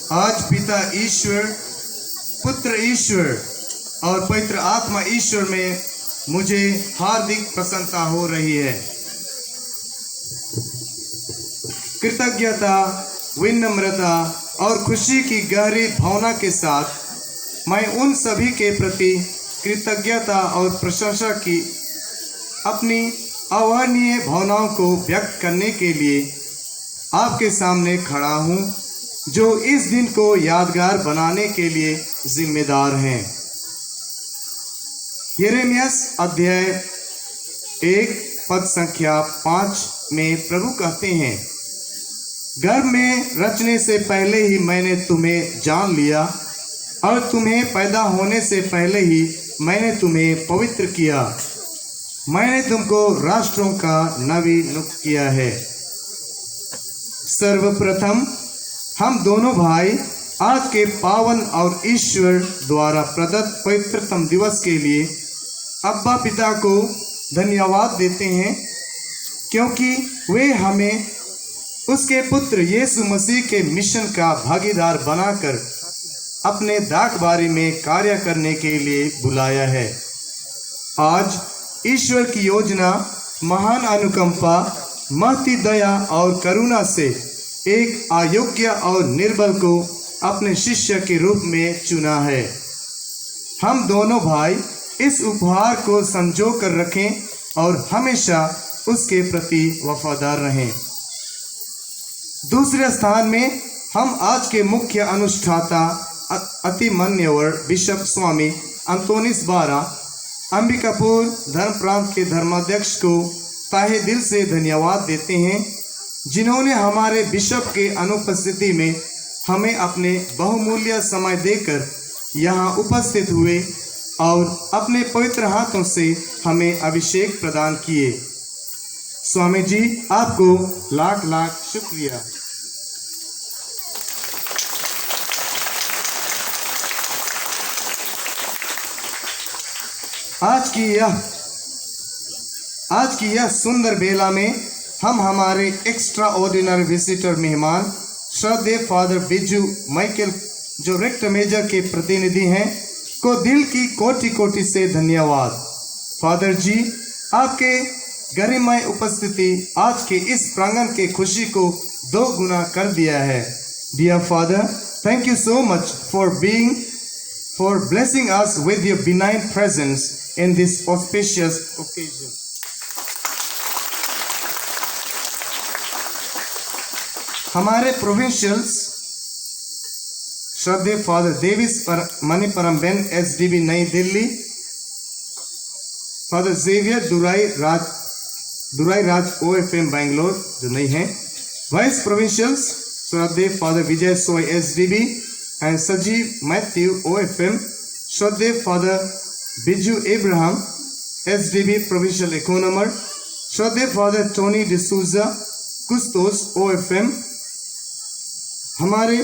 आज पिता ईश्वर, पुत्र ईश्वर और पवित्र आत्मा ईश्वर में मुझे हार्दिक प्रसन्नता हो रही है। कृतज्ञता, विनम्रता और खुशी की गहरी भावना के साथ मैं उन सभी के प्रति कृतज्ञता और प्रशंसा की अपनी अवर्णनीय भावनाओं को व्यक्त करने के लिए आपके सामने खड़ा हूँ, जो इस दिन को यादगार बनाने के लिए जिम्मेदार हैं। यिर्मयाह अध्याय 1 पद संख्या 5 में प्रभु कहते हैं, गर्भ में रचने से पहले ही मैंने तुम्हें जान लिया और तुम्हें पैदा होने से पहले ही मैंने तुम्हें पवित्र किया। मैंने तुमको राष्ट्रों का नबी नियुक्त किया है। सर्वप्रथम हम दोनों भाई आज के पावन और ईश्वर द्वारा प्रदत्त पवित्रतम दिवस के लिए अब्बा पिता को धन्यवाद देते हैं, क्योंकि वे हमें उसके पुत्र यीशु मसीह के मिशन का भागीदार बनाकर अपने दाखबारी में कार्य करने के लिए बुलाया है। आज ईश्वर की योजना महान अनुकंपा, महती दया और करुणा से एक अयोग्य और निर्बल को अपने शिष्य के रूप में चुना है। हम दोनों भाई इस उपहार को संजो कर रखें और हमेशा उसके प्रति वफादार रहें। दूसरे स्थान में हम आज के मुख्य अनुष्ठाता अति मान्यवर बिशप स्वामी अंतोनिस बारा, अंबिकापुर धर्म प्रांत के धर्माध्यक्ष को ताहे दिल से धन्यवाद देते हैं, जिन्होंने हमारे बिशप के अनुपस्थिति में हमें अपने बहुमूल्य समय देकर यहाँ उपस्थित हुए और अपने पवित्र हाथों से हमें अभिषेक प्रदान किए। स्वामी जी, आपको लाख लाख शुक्रिया। आज की यह सुंदर बेला में हम हमारे एक्स्ट्रा ऑर्डिनरी विजिटर मेहमान श्रद्धेय फादर बिजू माइकल, जो रेक्टर मेजर के प्रतिनिधि हैं, को दिल की कोटि कोटि से धन्यवाद। फादर जी, आपके गरिमामय उपस्थिति आज के इस प्रांगण के खुशी को 2 गुना कर दिया है। Dear father, thank you so much for blessing us with your benign presence in this auspicious occasion. हमारे प्रोविंशियल्स श्रद्धेय father Davis Maniparambil SDB नई Delhi, father Xavier Durai Raj OFM Bangalore जो नहीं हैं, वाइस प्रोविंशियल्स श्रद्धेय father Vijay Soy SDB and Sajeev Matthew OFM, श्रद्धेय father Biju Ibrahim SDB provincial economer, श्रद्धेय father Tony D'Souza custos OFM, हमारे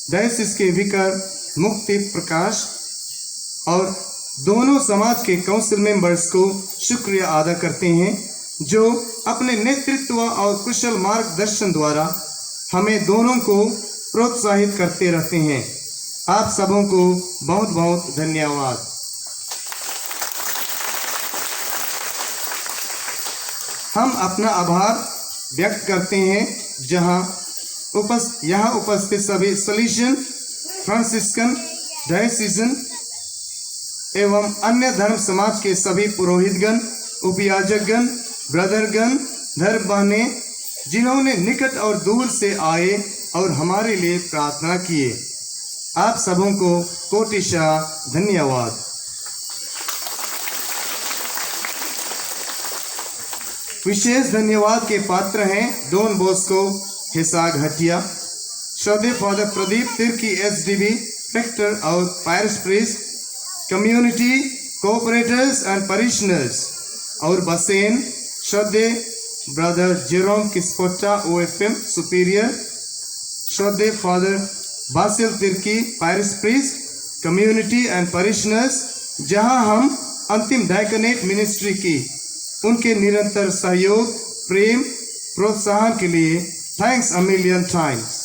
डायसिस के विकार मुक्ति प्रकाश और दोनों समाज के काउंसिल मेंबर्स को शुक्रिया अदा करते हैं, जो अपने नेतृत्व और कुशल मार्गदर्शन द्वारा हमें दोनों को प्रोत्साहित करते रहते हैं। आप सबों को बहुत बहुत धन्यवाद। हम अपना आभार व्यक्त करते हैं यहाँ उपस्थित सभी सलीशियन, फ्रांसिस्कन, डायसिजन एवं अन्य धर्म समाज के सभी पुरोहितगण, उपयाजकगण, ब्रदरगण, धर्म बहनें, जिन्होंने निकट और दूर से आए और हमारे लिए प्रार्थना किए। आप सबों को कोटिशा धन्यवाद। विशेष धन्यवाद के पात्र हैं डॉन बॉस्को हिसाग हटिया, श्रद्धेय father Pradeep Tirkey SDB rector और parish priest, community cooperators and parishioners और बसेन, श्रद्धेय brother Jerome Kispotta OFM superior, श्रद्धेय father Basil Tirkey parish priest, community and parishioners, जहां हम अंतिम डायकनेट मिनिस्ट्री की उनके निरंतर सहयोग, प्रेम, प्रोत्साहन के लिए थैंक्स अ मिलियन टाइम्स।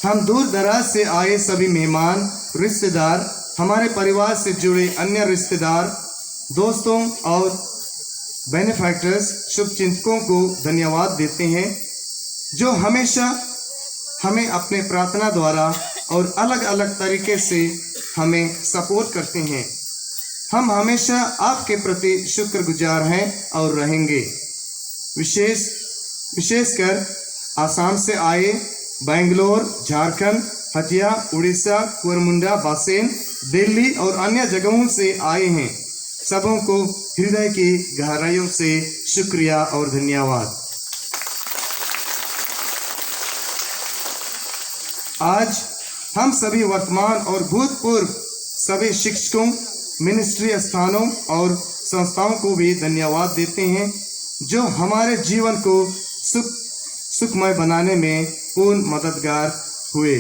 हम दूर दराज से आए सभी मेहमान, रिश्तेदार, हमारे परिवार से जुड़े अन्य रिश्तेदार, दोस्तों और बेनिफैक्टर्स, शुभचिंतकों को धन्यवाद देते हैं जो हमेशा हमें अपने प्रार्थना द्वारा और अलग अलग तरीके से हमें सपोर्ट करते हैं। हम हमेशा आपके प्रति शुक्रगुजार हैं और रहेंगे। विशेषकर आसाम से आए, बेंगलोर, झारखंड, हटिया, उड़ीसा, कुरमुंडा, बासेन, दिल्ली और अन्य जगहों से आए हैं। सबों को हृदय की गहराइयों से शुक्रिया और धन्यवाद। आज हम सभी वर्तमान और भूतपूर्व सभी शिक्षकों, मिनिस्ट्री स्थानों और संस्थाओं को भी धन्यवाद देते हैं जो हमारे जीवन को सुखमय बनाने में पूर्ण मददगार हुए।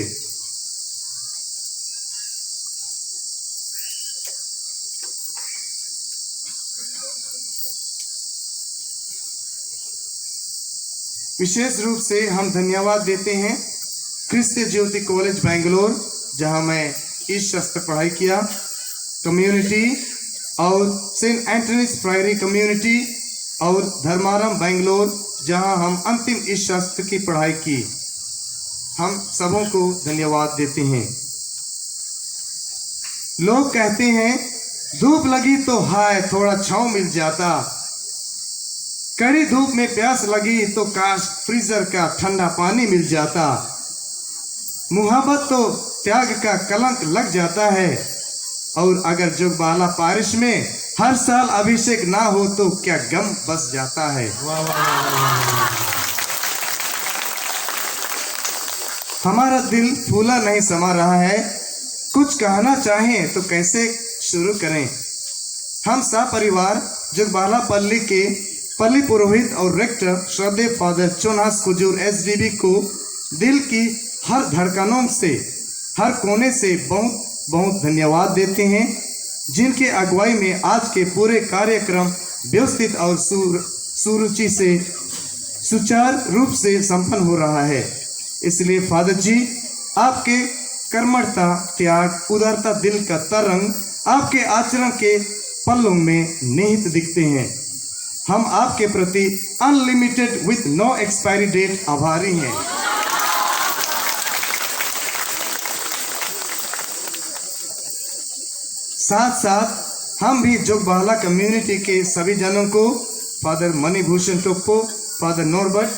विशेष रूप से हम धन्यवाद देते हैं क्रिस्ती ज्योति कॉलेज बेंगलोर, जहां मैं ईश शास्त्र पढ़ाई किया, कम्युनिटी और सेंट एंटनीज प्रायरी कम्युनिटी और धर्मारम बेंगलोर, जहां हम अंतिम ईश शास्त्र की पढ़ाई की। हम सबों को धन्यवाद देते हैं। लोग कहते हैं धूप लगी तो हाय थोड़ा छांव मिल जाता, कड़ी धूप में प्यास लगी तो काश फ्रीजर का ठंडा पानी मिल जाता। मुहब्बत तो त्याग का कलंक लग जाता है, और अगर जोगबाला पारिश में हर साल अभिषेक ना हो तो क्या गम बस जाता है। हमारा दिल फूला नहीं समा रहा है, कुछ कहना चाहें तो कैसे शुरू करें। हम सपरिवार जोगबाला पल्ली के पल्ली पुरोहित और रेक्टर श्रद्धेय फादर चोनास कुजूर एसडीबी को दिल की हर धड़कनों से, हर कोने से बहुत बहुत धन्यवाद देते हैं, जिनके अगुवाई में आज के पूरे कार्यक्रम व्यवस्थित और सुरुचि से सुचारू रूप से संपन्न हो रहा है। इसलिए फादर जी, आपके कर्मठता, त्याग, उदारता, दिल का तरंग आपके आचरण के पल्लों में निहित दिखते हैं। हम आपके प्रति unlimited with no expiry date आभारी हैं। साथ साथ हम भी जोगबाला कम्युनिटी के सभी जनों को, father Manibhushan Toppo, father Norbert,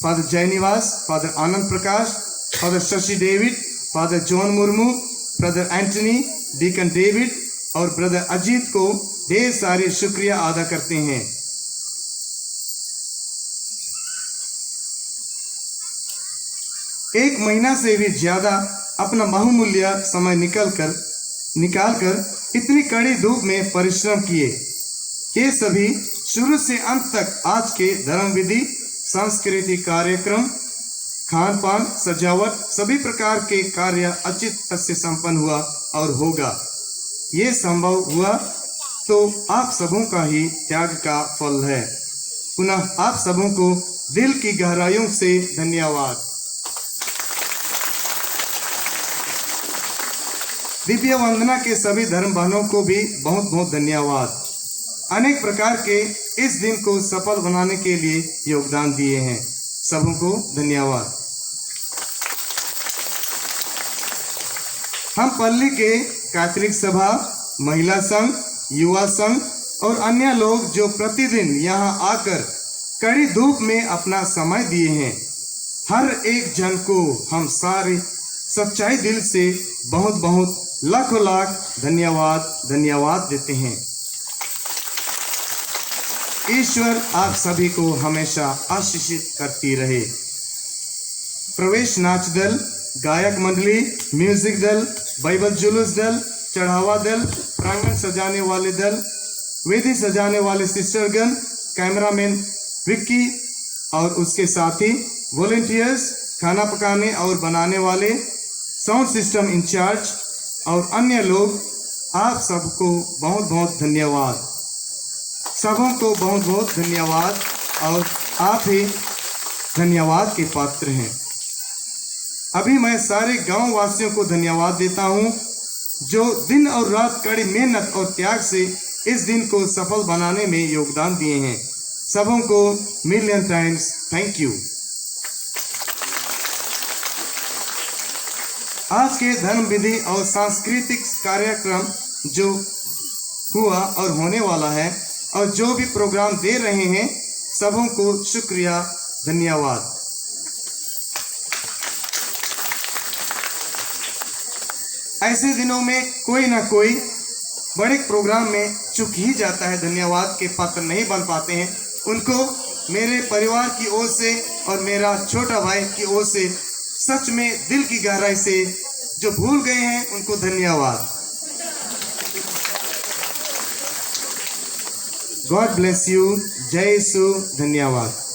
father Jayanivas, father Anand Prakash, father Shashi David, father John Murmu, brother Antony, deacon David और ब्रदर अजीत को ढेर सारे शुक्रिया अदा करते हैं। एक महीना से भी ज्यादा अपना बहुमूल्य समय निकालकर इतनी कड़ी धूप में परिश्रम किए। ये सभी शुरू से अंत तक आज के धर्म विधि, सांस्कृतिक कार्यक्रम, खान पान, सजावट, सभी प्रकार के कार्य अचित से संपन्न हुआ और होगा। ये संभव हुआ तो आप सबों का ही त्याग का फल है। पुनः आप सबों को दिल की गहराइयों से धन्यवाद। दिव्य वंदना के सभी धर्म बहनों को भी बहुत बहुत धन्यवाद। अनेक प्रकार के इस दिन को सफल बनाने के लिए योगदान दिए हैं। सबों को धन्यवाद। हम पल्ली के कैथोलिक सभा, महिला संघ, युवा संघ और अन्य लोग जो प्रतिदिन यहाँ आकर कड़ी धूप में अपना समय दिए हैं, हर एक जन को हम सारे सच्चाई दिल से बहुत बहुत लाखों लाख धन्यवाद देते हैं। ईश्वर आप सभी को हमेशा आशीषित करती रहे। प्रवेश नाच दल, गायक मंडली, म्यूजिक दल, बाइबल जुलूस दल, चढ़ावा दल, प्रांगण सजाने वाले दल, वेदी सजाने वाले सिस्टरगण, कैमरामैन विक्की और उसके साथी, वॉलेंटियर्स, खाना पकाने और बनाने वाले, साउंड सिस्टम इंचार्ज और अन्य लोग, आप सबको बहुत बहुत धन्यवाद। सबों को बहुत बहुत धन्यवाद और आप ही धन्यवाद के पात्र हैं। अभी मैं सारे गांव वासियों को धन्यवाद देता हूं जो दिन और रात कड़ी मेहनत और त्याग से इस दिन को सफल बनाने में योगदान दिए हैं। सबों को मिलियन टाइम्स थैंक यू। आज के धर्म विधि और सांस्कृतिक कार्यक्रम जो हुआ और होने वाला है और जो भी प्रोग्राम दे रहे हैं, सबों को शुक्रिया, धन्यवाद। ऐसे दिनों में कोई ना कोई बड़े प्रोग्राम में चूक ही जाता है, धन्यवाद के पात्र नहीं बन पाते हैं। उनको मेरे परिवार की ओर से और मेरा छोटा भाई की ओर से सच में दिल की गहराई से जो भूल गए हैं उनको धन्यवाद। God bless you. जय यीशु। धन्यवाद।